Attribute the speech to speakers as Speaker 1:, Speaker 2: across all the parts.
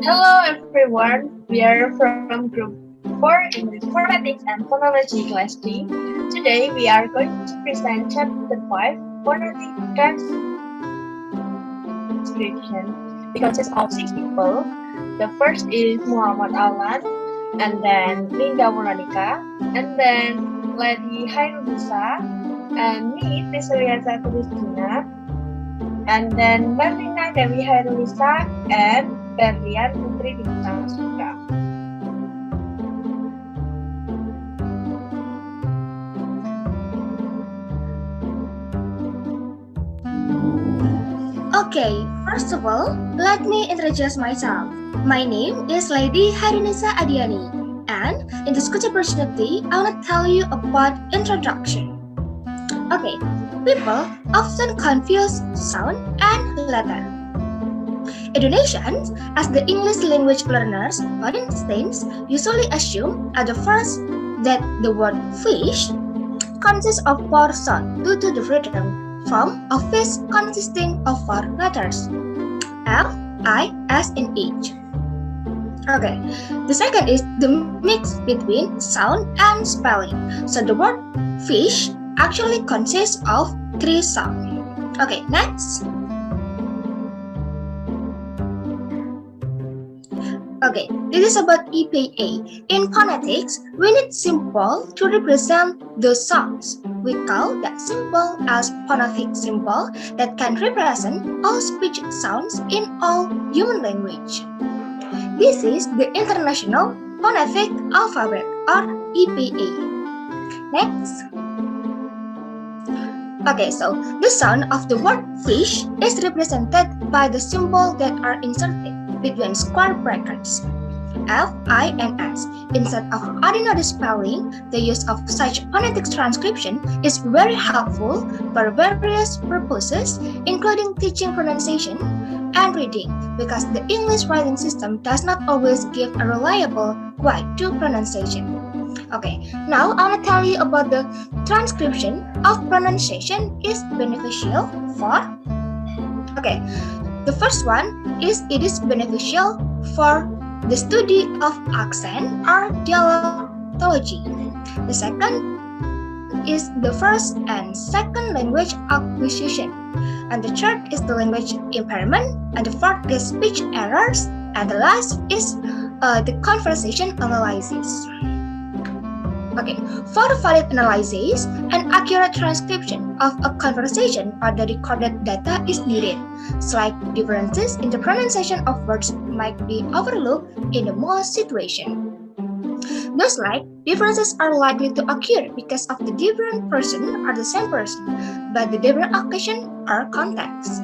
Speaker 1: Hello everyone, we are from Group 4 English Phonetics and Phonology Class 3. Today we are going to present Chapter 5 Phonetic Transcription. It consists of 6 people. The first is Muhammad Alan, and then Linda Wulanika, and then Lady Khairunnisa, and me, Pricillia Rizkyna, and then Merlina, Dewi Khairunnisa, and Berlian, Putri, Bintang, Surga.
Speaker 2: Okay, first of all, let me introduce myself. My name is Lady Khairunnisa Adiyani, and in this good opportunity, I want to tell you about introduction. Okay, people often confuse sound and letter. Indonesians, as the English language learners, for instance, usually assume at the first that the word fish consists of 4 sounds due to the rhythm form of fish consisting of 4 letters F, I, S, and H. Okay, the second is the mix between sound and spelling. So the word fish actually consists of 3 sounds. Okay, next. Okay, this is about EPA. In phonetics, we need symbol to represent the sounds. We call that symbol as phonetic symbol that can represent all speech sounds in all human language. This is the International Phonetic Alphabet or EPA. Next. Okay, so the sound of the word fish is represented by the symbol that are inserted between square brackets F, I, and S. Instead of ordinary spelling, the use of such phonetic transcription is very helpful for various purposes, including teaching pronunciation and reading, because the English writing system does not always give a reliable guide to pronunciation. Okay, now I want to tell you about the transcription of pronunciation is beneficial for. Okay, the first one is it is beneficial for the study of accent or dialectology. The second is the first and second language acquisition. And the third is the language impairment. And the fourth is speech errors. And the last is the conversation analysis. Okay, for the valid analysis, an accurate transcription of a conversation or the recorded data is needed. Slight differences in the pronunciation of words might be overlooked in the most situations. Those slight differences are likely to occur because of the different person or the same person, but the different occasion or context.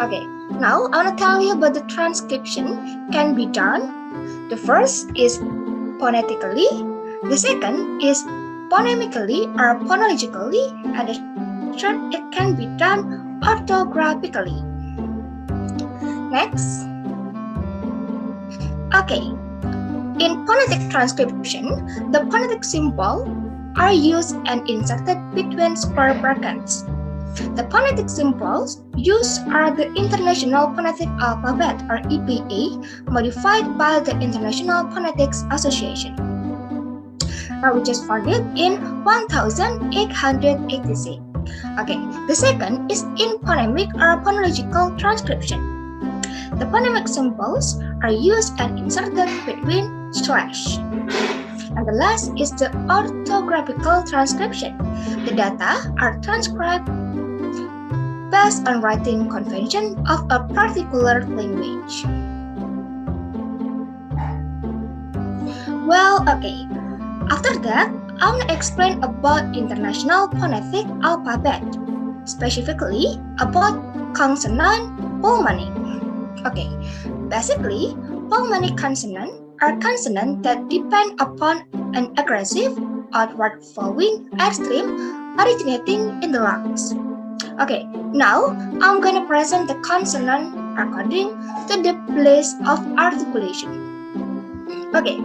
Speaker 2: Okay, now I want to tell you about the transcription can be done. The first is phonetically. The second is phonemically or phonologically, and the third, it can be done orthographically. Next. Okay. In phonetic transcription, the phonetic symbol are used and inserted between square brackets. The phonetic symbols used are the International Phonetic Alphabet or EPA, modified by the International Phonetics Association, which is founded in 1886. Okay, the second is in phonemic or phonological transcription. The phonemic symbols are used and inserted between slash. And the last is the orthographical transcription. The data are transcribed based on writing convention of a particular language. Well, okay. After that, I want to explain about International Phonetic Alphabet, specifically about consonant pulmonic. Okay, basically, pulmonic consonants are consonants that depend upon an aggressive, outward flowing airstream originating in the lungs. Okay, now I'm going to present the consonant according to the place of articulation. Okay,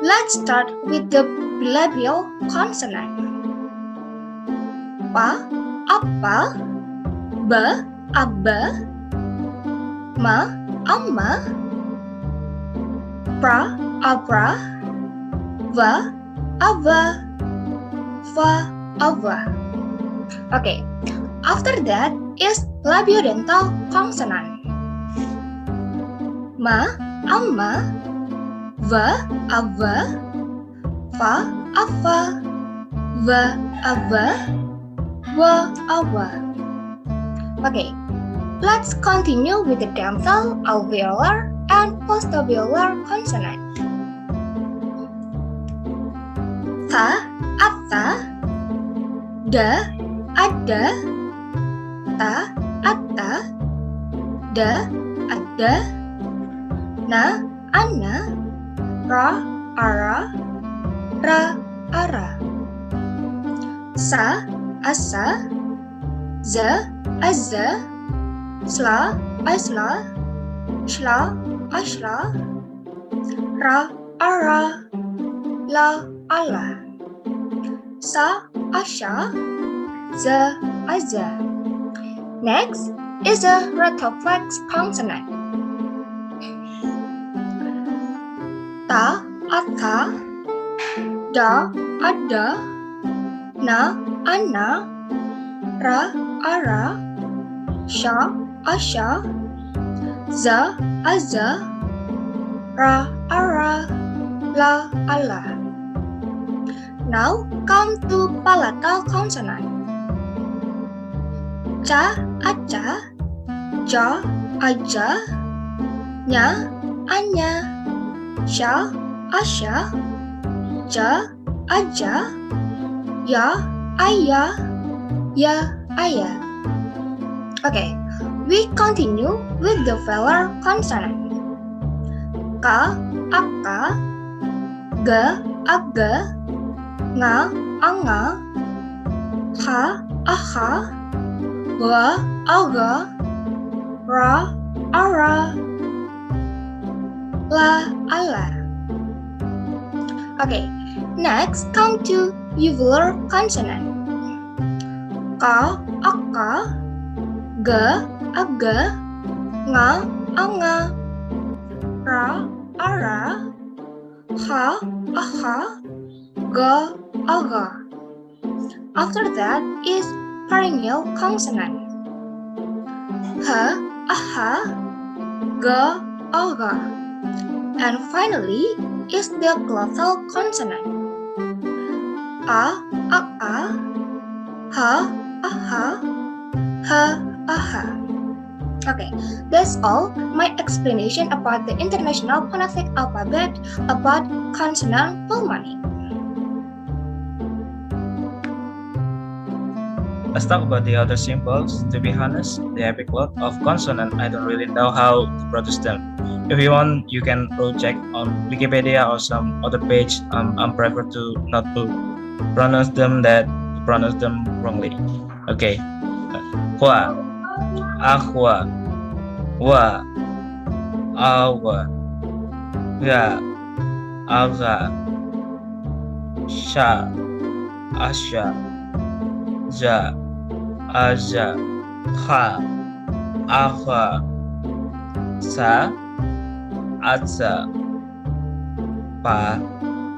Speaker 2: let's start with the bilabial consonant. Pa, apa, ba, abba, ma, amma, pra, abra, va, ava, va, ava. Okay, after that is labiodental consonant. Ma, amma, va, ava, va, ava, va, ava, wa, awa. Okay, let's continue with the dental, alveolar, and postalveolar consonant. Ta, atta, da, ada, ta, atta, da, ada, na, ana, ra, ara, ra, ara. Sa, asa, za, azza, sla, asla, shla, ashla, ra, ara, la, ala. Sa, asha, za, aza. Next is a retroflex consonant. Ta, ata, da, ada, na, ana, ra, ara, sha, asha, za, aza, ra, ara, la, ala. Now come to palatal consonant. Ca, aca, ja, aja, nya, anya, sha, asha, ja, aja, ya, aya, ya, aya. Okay, we continue with the velar consonant. Ka, aka, ga, aga, nga, anga, ha, aha, wa, aga, ra, ara, la, ala. Okay, next come to uvular consonant. Ka, aka, ga, aga, nga, anga, ra, ara, ha, aha, ga, aga. After that is pharyngeal consonant. Ha, aha, ga, aga. And finally is the glottal consonant. A, aa, ha, aha, ha, aha. Okay, that's all my explanation about the International Phonetic Alphabet about consonant pulmonic.
Speaker 3: Let's talk about the other symbols. To be honest, the epiglot of consonant, I don't really know how to produce them. If you want, you can project on Wikipedia or some other page. I'm prefer to not to pronounce them wrongly. Okay. Hua, ahwa, wa, awa, ga, aga, sha, asha, ja, aja, ha, aha, sa, atsa, pa,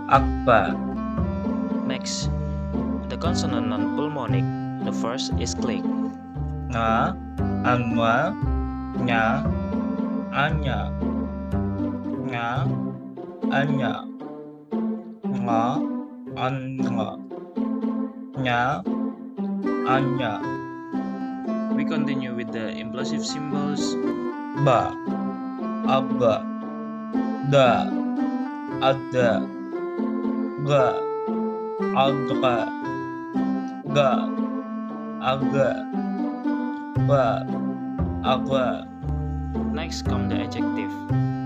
Speaker 3: akpa.
Speaker 4: Next, the consonant non-pulmonic. The first is click.
Speaker 3: Nga, anwa, nya, anya, nga, anya, nga, anga, nya, anya.
Speaker 4: We continue with the implosive symbols.
Speaker 3: Ba, abba, da, ada, ga, agra, ga, aga, ba, aga.
Speaker 4: Next come the adjective.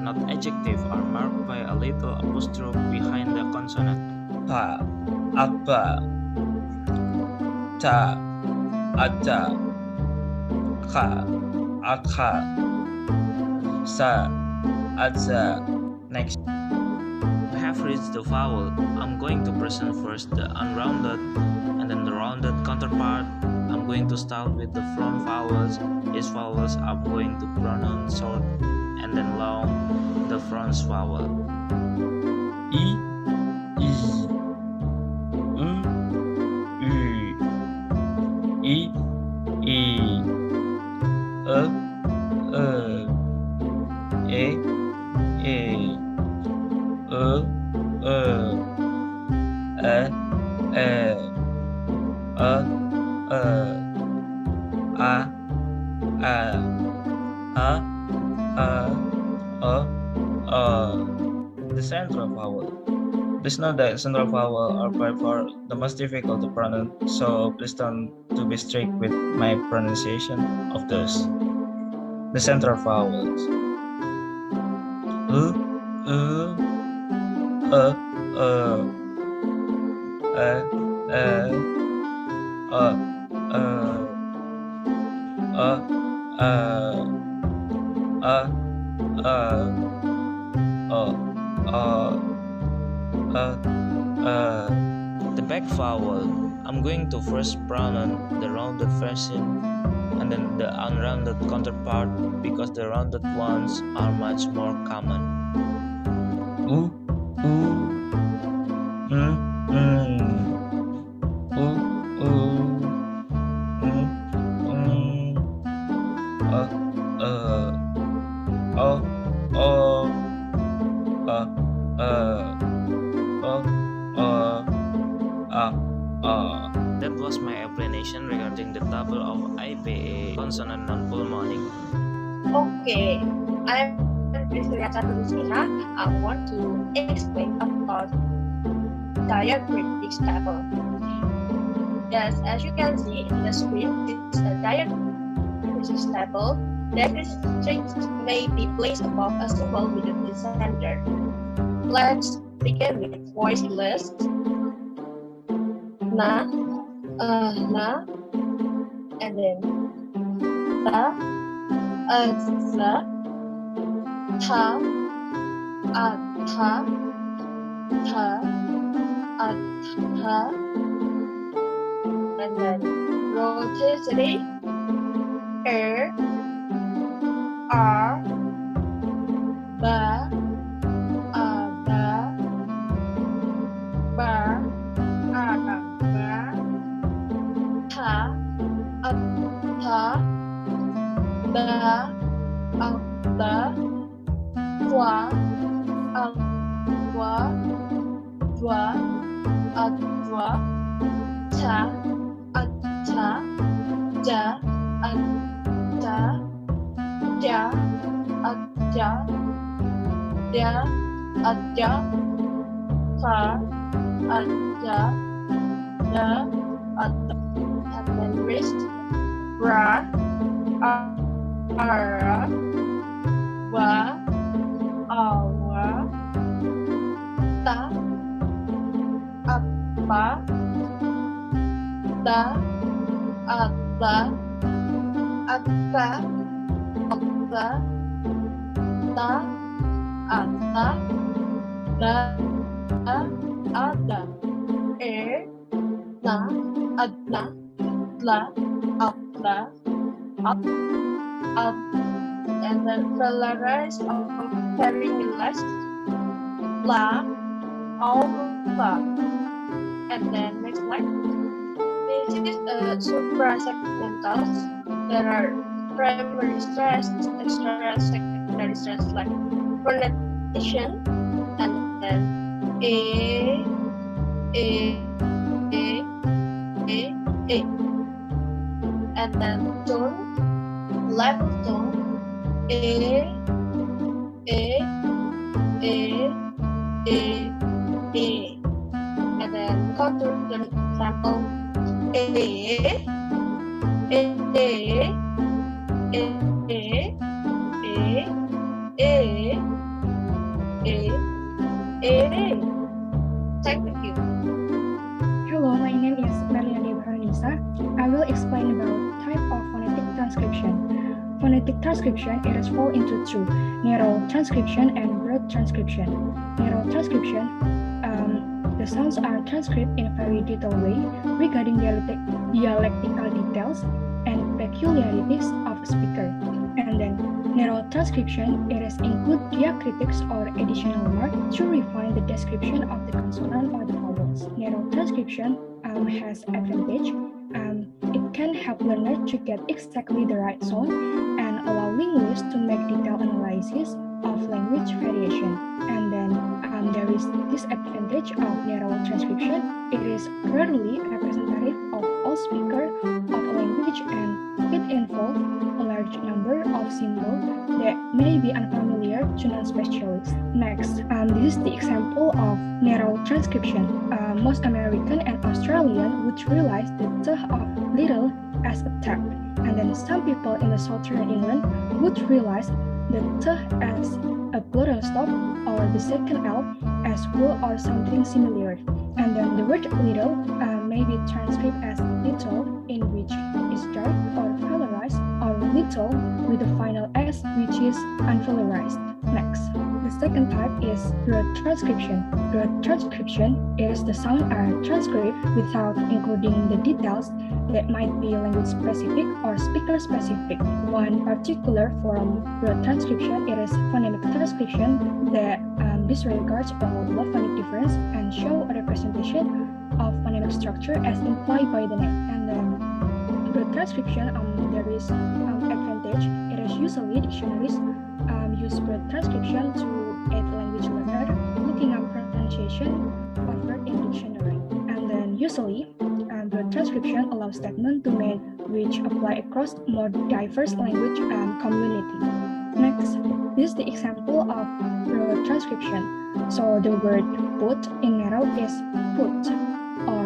Speaker 4: Not adjective are marked by a little apostrophe behind the consonant.
Speaker 3: Pa, apa, ta, ada, ka, akha, sa, aza. Next.
Speaker 4: We have reached the vowel. I'm going to present first the unrounded and then the rounded counterpart. I'm going to start with the front vowels. These vowels I'm going to pronounce short and then long. The the front vowel.
Speaker 3: I, I, the central vowel. Please note that central vowel are by far the most difficult to pronounce, so please don't to be strict with my pronunciation of those. The central vowels.
Speaker 4: The back vowel, I'm going to first pronounce the rounded version and then the unrounded counterpart because the rounded ones are much more common. That was my explanation regarding the table of IPA consonant non-pulmonic.
Speaker 1: Okay, I'm Pricillia Rizkyna. I want to explain about diacritics table. Yes, as you can see in the screen, this is a diacritics table. Diacritics may be placed above a symbol with the center. Let's begin with voice list. Na, and then ta, za, ta, tha, and then rhoticity, r, ba, and then wrist, ra, ara, wa, awa, ta, apa, da, ata, akka, okta, ta, ata, da, ada, na, adna, la, apla, up, and then Polaris of Khairunnisa, la, la, and then next slide. This is suprasegmentals. There are primary stress, extra secondary stress like phonetization, and then a, and then tone, level tone, a, and then Catur, the example, Thank you.
Speaker 5: Hello, my name is Merlina. I will explain about type of phonetic transcription. Phonetic transcription is fall into two: narrow transcription and broad transcription. Narrow transcription, the sounds are transcribed in a very detailed way regarding dialectical details and peculiarities of a speaker. And then Narrow transcription, it is include diacritics or additional mark to refine the description of the consonant or the vowels. Narrow transcription has advantage. It can help learners to get exactly the right sound and allow linguists to make detailed analysis of language variation. And then there is disadvantage of narrow transcription. It is rarely representative of all speakers of a language and it involves a large number of symbols that may be unfamiliar to non-specialists. Next, this is the example of narrow transcription. Most American and Australian would realize the th of little as a tap, and then some people in the southern England would realize the th as a glottal stop or the second L as wool or something similar. And then the word little may be transcribed as little, in which is dark or velarized, or little with the final S, which is unvelarized. Next, the second type is broad transcription. Broad transcription is the sound are transcribed without including the details that might be language specific or speaker specific. One particular form of broad transcription is phonetic transcription that disregards all phonic difference and show a representation of phonetic structure as implied by the name. And then broad transcription, there is advantage. It is usually dictionaries use broad transcription to aid language learner looking up pronunciation of word in dictionary. And then usually broad transcription allows statement to make which apply across more diverse language community. Next, this is the example of broad transcription. So the word put in narrow is put or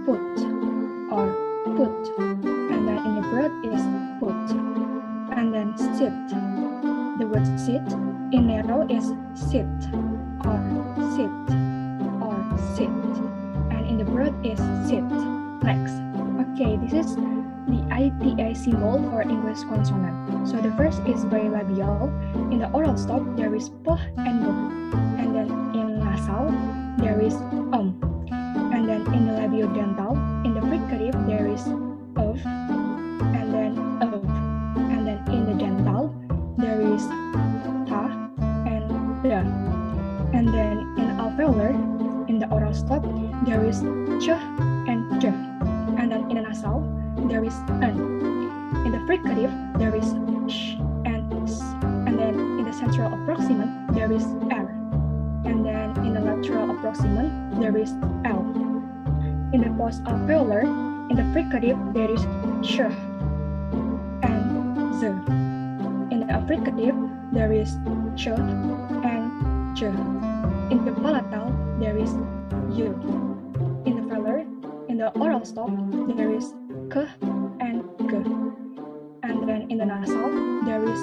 Speaker 5: put or put, and then in the broad is put. And then sit. The word sit in narrow is sit or sit or sit, and in the broad is sit. Next, okay, this is the ITA symbol for English consonant. So the first is bilabial. In the oral stop, there is p and b, and then in nasal, there is and then in the labiodental, in the fricative, there is of, and then of, and then in the dental, there is ta and da, and then in alveolar, in the oral stop, there is ch and j, and then in the nasal, there is n. In the fricative, there is sh and s, and then in the central approximant, there is r, and then in the lateral approximant, there is l. In the post-alveolar, in the fricative, there is sh and z. In the affricative, there is ch and j. In the palatal, there is u. In the velar, in the oral stop, there is k and g. And then in the nasal, there is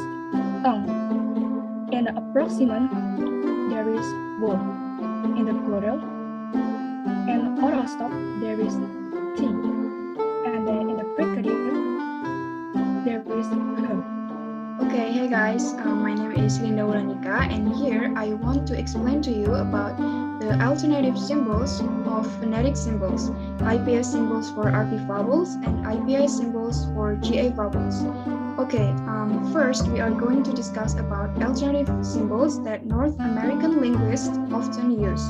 Speaker 5: in the approximant, there is wo. In the glottal and oral stop, there is t. And then in the fricative, there is k.
Speaker 2: Okay, hey guys, my name is Wulanika, and here I want to explain to you about the alternative symbols of phonetic symbols, IPA symbols for RP vowels and IPA symbols for GA vowels. Okay, first we are going to discuss about alternative symbols that North American linguists often use.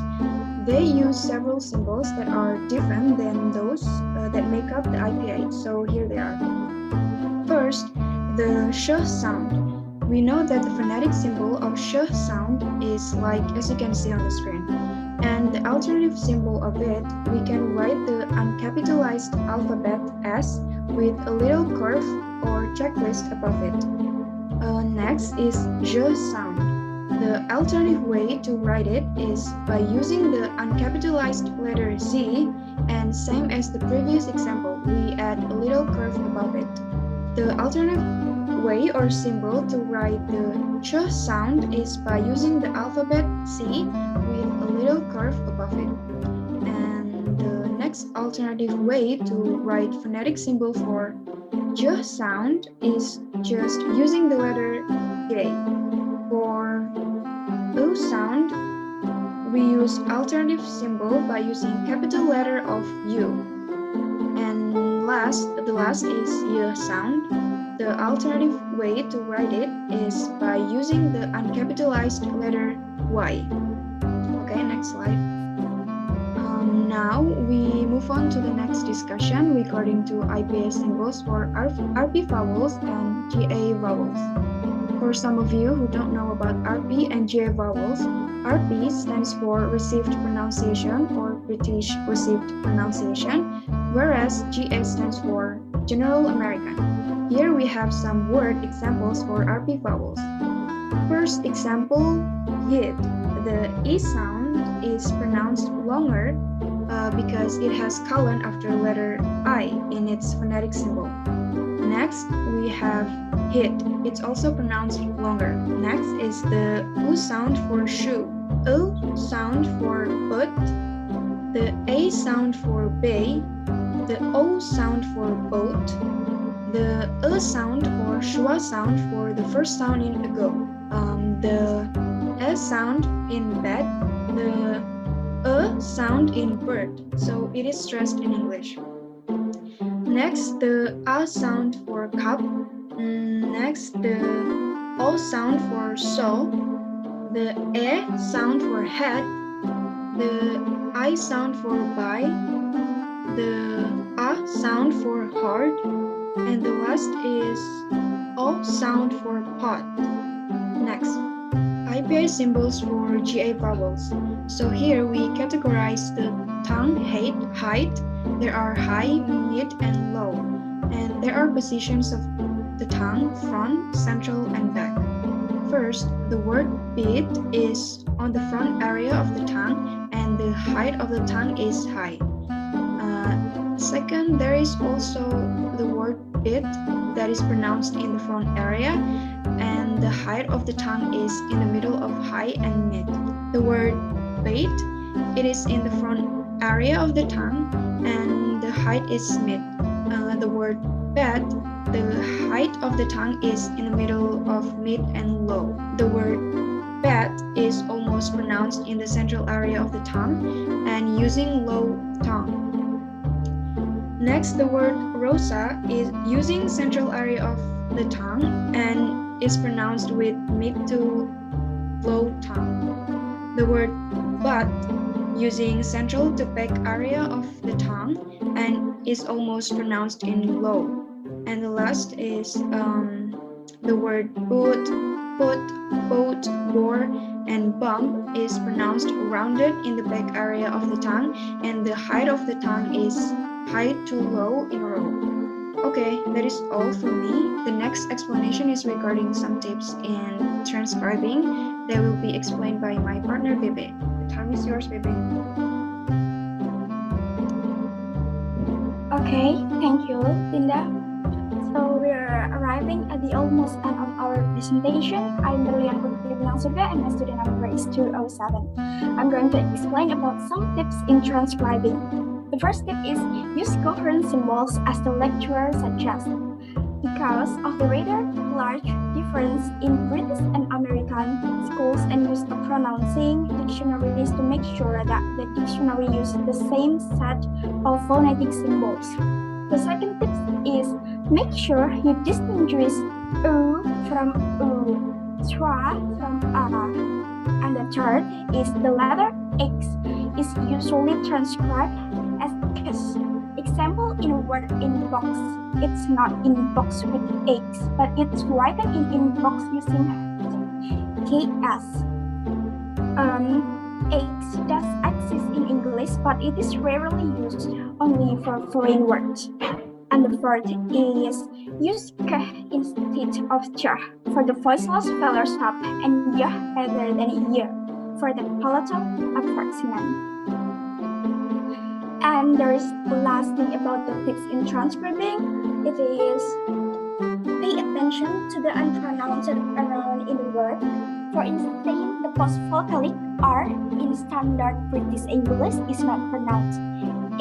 Speaker 2: They use several symbols that are different than those that make up the IPA, so here they are. First, the sh sound. We know that the phonetic symbol of sh sound is like as you can see on the screen. And the alternative symbol of it, we can write the uncapitalized alphabet S with a little curve or checklist above it. Next is j sound. The alternative way to write it is by using the uncapitalized letter Z, and same as the previous example, we add a little curve above it. The alternative way or symbol to write the ch sound is by using the alphabet C with a little curve above it. And the next alternative way to write phonetic symbol for j sound is just using the letter J. For O sound, we use alternative symbol by using capital letter of U. And the last is Y sound. The alternative way to write it is by using the uncapitalized letter Y. Okay, next slide. Now we move on to the next discussion regarding to IPS symbols for RP vowels and GA vowels. For some of you who don't know about RP and GA vowels, RP stands for Received Pronunciation or British Received Pronunciation, whereas GA stands for General American. Here we have some word examples for RP vowels. First example, hit. The E sound is pronounced longer because it has colon after letter I in its phonetic symbol. Next, we have hit. It's also pronounced longer. Next is the U sound for shoe. O sound for boot. The A sound for bay. The O sound for boat. The E sound or schwa sound for the first sound in ago. The S sound in bed. The sound in bird, so it is stressed in English. Next, the A sound for cup. Next, the O sound for so. The E sound for head. The I sound for by. The A sound for hard. And the last is O sound for pot. Next, IPA symbols for GA vowels. So here we categorize the tongue height. There are high, mid, and low. And there are positions of the tongue, front, central, and back. First, the word bit is on the front area of the tongue, and the height of the tongue is high. Second, there is also the word bit that is pronounced in the front area, and the height of the tongue is in the middle of high and mid. The word bait, it is in the front area of the tongue, and the height is mid. The word bed, the height of the tongue is in the middle of mid and low. The word bed is almost pronounced in the central area of the tongue and using low tongue. Next, the word rosa is using central area of the tongue and is pronounced with mid to low tongue. The word but using central to back area of the tongue and is almost pronounced in low. And the last is the word boot, put, boat, bore, and bump is pronounced rounded in the back area of the tongue, and the height of the tongue is high to low in a row. Okay, that is all from me. The next explanation is regarding some tips in transcribing. They will be explained by my partner, Bebe. The time is yours, Bebe.
Speaker 6: Okay, thank you, Linda. So we're arriving at the almost end of our presentation. I'm Berlian, Putri, Bintang, Surga, and my student number is 207. I'm going to explain about some tips in transcribing. The first tip is use coherent symbols as the lecturer suggests. Because of the rather large difference in British and American schools and use of pronouncing dictionaries to make sure that the dictionary uses the same set of phonetic symbols. The second tip is make sure you distinguish U from U, schwa from A. And the third is the letter X is usually transcribed as kiss. Example in a word inbox. It's not inbox with X, but it's written in inbox using KS. X does exist in English, but it is rarely used only for foreign words. And the fourth is use K instead of J for the voiceless filler stop and Y rather than Y for the palatal approximant. And there is the last thing about the tips in transcribing. It is pay attention to the unpronounced around in the word. For instance, the post-vocalic R in standard British English is not pronounced.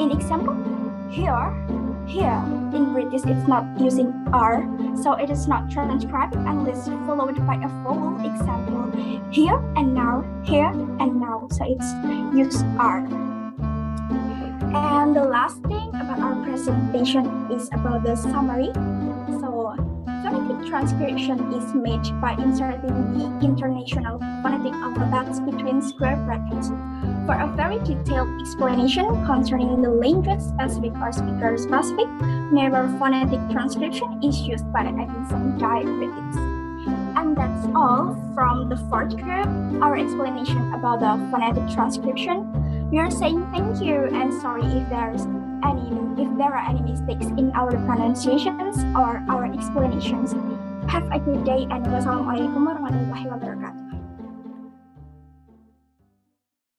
Speaker 6: In example, here in British it's not using R, so it is not transcribed unless followed by a vowel. Example, here and now, so it's use R. And the last thing about our presentation is about the summary. So phonetic transcription is made by inserting the international phonetic alphabets between square brackets. For a very detailed explanation concerning the language-specific or speaker-specific, narrow phonetic transcription is used by adding some diacritics. And that's all from the fourth group, our explanation about the phonetic transcription. We are saying thank you and sorry if there are any mistakes in our pronunciations or our explanations. Have a good day and wassalamualaikum warahmatullahi wabarakatuh.